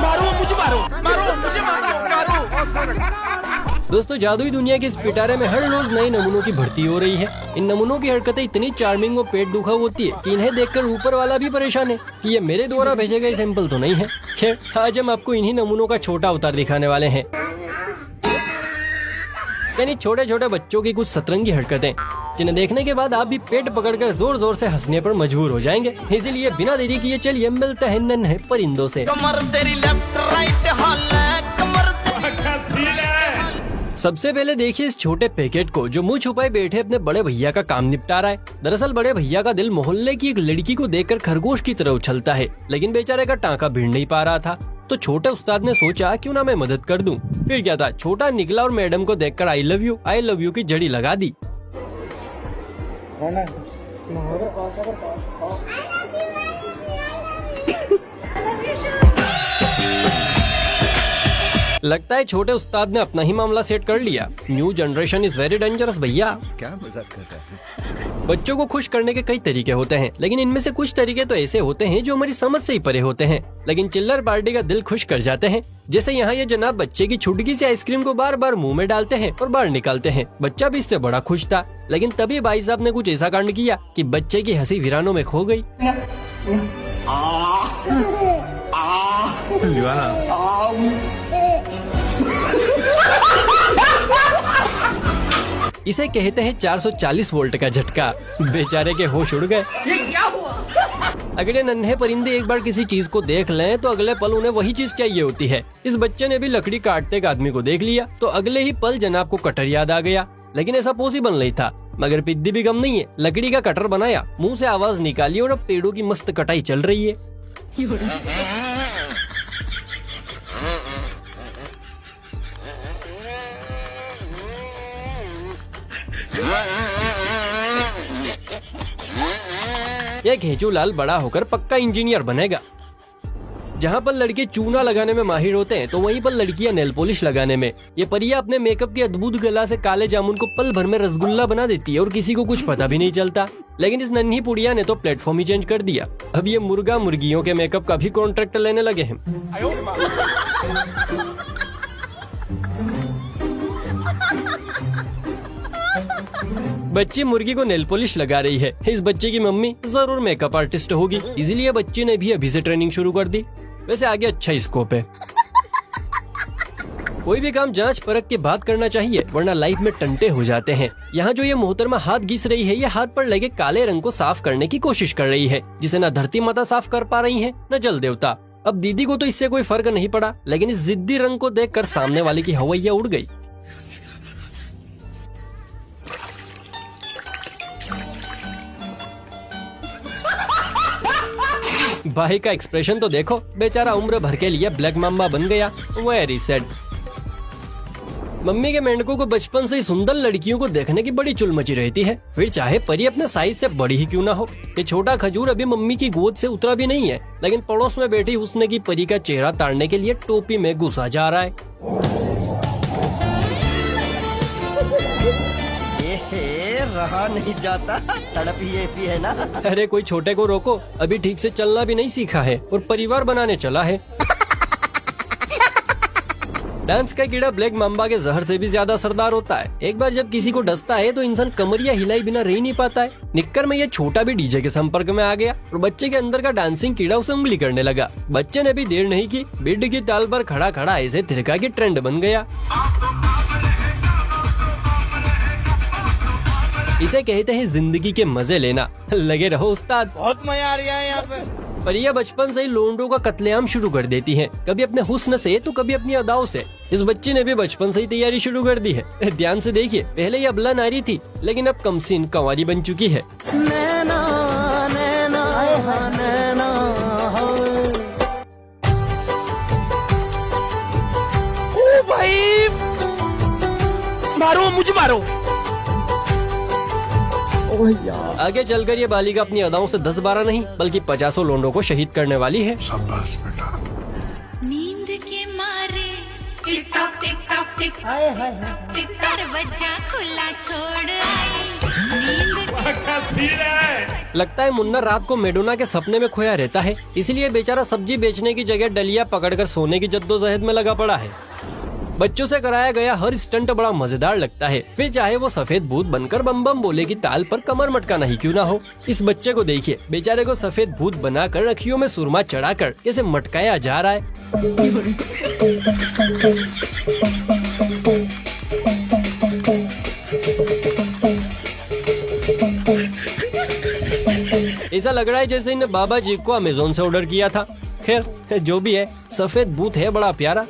मारो मुझे, मारो मुझे, मारो। दोस्तों, जादुई दुनिया के इस पिटारे में हर रोज नए नमूनों की भर्ती हो रही है। इन नमूनों की हरकतें इतनी चार्मिंग और पेट दुखा होती है कि इन्हें देखकर ऊपर वाला भी परेशान है कि ये मेरे द्वारा भेजे गए सैंपल तो नहीं है। खैर, आज हम आपको इन्हीं नमूनों का छोटा अवतार दिखाने वाले हैं, यानी छोटे छोटे बच्चों की कुछ सतरंगी हरकतें, जिन्हें देखने के बाद आप भी पेट पकड़कर जोर जोर से हंसने पर मजबूर हो जाएंगे। इसीलिए बिना देरी किए चलिए मिलते हैं नन्हे परिंदों से। कमर तेरी लेफ्ट राइट हाल, कमर सबसे पहले देखिए इस छोटे पैकेट को, जो मुंह छुपाए बैठे अपने बड़े भैया का काम निपटा रहा है। दरअसल बड़े भैया का दिल मोहल्ले की एक लड़की को देखकर खरगोश की तरह उछलता है, लेकिन बेचारे का टांका भिड़ नहीं पा रहा था। तो छोटे उस्ताद ने सोचा क्यों ना मैं मदद कर दूं। फिर क्या था, छोटा निकला और मैडम को देखकर आई लव यू की जड़ी लगा दी। लगता है छोटे उस्ताद ने अपना ही मामला सेट कर लिया। New generation is very dangerous भैया। क्या मजाक कर रहा है? बच्चों को खुश करने के कई तरीके होते हैं, लेकिन इनमें से कुछ तरीके तो ऐसे होते हैं जो हमारी समझ से ही परे होते हैं, लेकिन चिल्लर पार्टी का दिल खुश कर जाते हैं। जैसे यहाँ ये जनाब बच्चे की छुटकी से आइसक्रीम को बार बार मुंह में डालते हैं और बाहर निकालते हैं। बच्चा भी इससे बड़ा खुश था, लेकिन तभी भाई साहब ने कुछ ऐसा कांड किया कि बच्चे की हंसी वीरानों में खो गई। इसे कहते हैं 440 वोल्ट का झटका। बेचारे के होश उड़ गए। ये क्या हुआ? अगर ये नन्हे परिंदे एक बार किसी चीज को देख लें तो अगले पल उन्हें वही चीज चाहिए होती है। इस बच्चे ने भी लकड़ी काटते एक आदमी को देख लिया तो अगले ही पल जनाब को कटर याद आ गया, लेकिन ऐसा पॉसिबल नहीं था। मगर पिद्दी भी कम नहीं है, लकड़ी का कटर बनाया, मुंह से आवाज निकाली और अब पेड़ों की मस्त कटाई चल रही है। ये घेचूलाल बड़ा होकर पक्का इंजीनियर बनेगा। जहाँ पर लड़के चूना लगाने में माहिर होते हैं तो वहीं पर लड़कियां नेल पॉलिश लगाने में। ये परिया अपने मेकअप की अद्भुत कला से काले जामुन को पल भर में रसगुल्ला बना देती है और किसी को कुछ पता भी नहीं चलता। लेकिन इस नन्ही पुड़िया ने तो प्लेटफॉर्म ही चेंज कर दिया। अब ये मुर्गा मुर्गियों के मेकअप का भी कॉन्ट्रैक्ट लेने लगे हैं। बच्ची मुर्गी को नेल पॉलिश लगा रही है। इस बच्चे की मम्मी जरूर मेकअप आर्टिस्ट होगी, इसीलिए बच्ची ने भी अभी से ट्रेनिंग शुरू कर दी। वैसे आगे अच्छा स्कोप है। कोई भी काम जांच परख के बाद करना चाहिए, वरना लाइफ में टंटे हो जाते हैं। यहाँ जो ये मोहतरमा हाथ घिस रही है, ये हाथ पर लगे काले रंग को साफ करने की कोशिश कर रही है, जिसे न धरती माता साफ कर पा रही है न जल देवता। अब दीदी को तो इससे कोई फर्क नहीं पड़ा, लेकिन इस जिद्दी रंग को देखकर सामने वाले की हवैया उड़ गई। भाई का एक्सप्रेशन तो देखो, बेचारा उम्र भर के लिए ब्लैक माम्बा बन गया। Very sad. मम्मी के मेंढकों को बचपन से ही सुंदर लड़कियों को देखने की बड़ी चुल मची रहती है, फिर चाहे परी अपने साइज से बड़ी ही क्यों ना हो। ये छोटा खजूर अभी मम्मी की गोद से उतरा भी नहीं है, लेकिन पड़ोस में बैठी हुस्न की परी का चेहरा ताड़ने के लिए टोपी में घुसा जा रहा है। रहा नहीं जाता, तड़प ही ऐसी है ना। अरे कोई छोटे को रोको, अभी ठीक से चलना भी नहीं सीखा है और परिवार बनाने चला है। डांस का कीड़ा ब्लैक माम्बा के जहर से भी ज्यादा असरदार होता है। एक बार जब किसी को डसता है तो इंसान कमरिया हिलाई बिना रह नहीं पाता है। निक्कर में ये छोटा भी डीजे के संपर्क में आ गया और बच्चे के अंदर का डांसिंग कीड़ा उसे उंगली करने लगा। बच्चे ने भी देर नहीं की, बिड की ताल पर खड़ा खड़ा ऐसे थिरका के ट्रेंड बन गया। इसे कहते हैं जिंदगी के मजे लेना। लगे रहो उस्ताद, बहुत मजा आ रहा है यहाँ पे। परिया बचपन से ही लोंडों का कत्लेआम शुरू कर देती हैं, कभी अपने हुस्न से तो कभी अपनी अदाओं से। इस बच्ची ने भी बचपन से ही तैयारी शुरू कर दी है। ध्यान से देखिए, पहले ये अबला नारी थी, लेकिन अब कमसीन कंवारी बन चुकी है। नैना, नैना, नैना, ओ भाई, मारो मुझे, मारो। आगे चलकर ये बालिका अपनी अदाओं से 10-12 नहीं बल्कि 50 लोंडों को शहीद करने वाली है। शाबाश बेटा। नींद के मारे tick tock tick tock tick दरवाजा खुला छोड़ आई। लगता है मुन्ना रात को मेडोना के सपने में खोया रहता है, इसलिए बेचारा सब्जी बेचने की जगह डलिया पकड़कर सोने की जद्दोजहद में लगा पड़ा है। बच्चों से कराया गया हर स्टंट बड़ा मजेदार लगता है, फिर चाहे वो सफेद भूत बनकर बम बम बोले की ताल पर कमर मटकाना ही क्यों ना हो। इस बच्चे को देखिए, बेचारे को सफेद भूत बनाकर अखियों में सुरमा चढ़ाकर कैसे मटकाया जा रहा है। ऐसा लग रहा है जैसे इन्हें बाबा जी को अमेज़न से ऑर्डर किया था। खैर जो भी है, सफेद भूत है बड़ा प्यारा।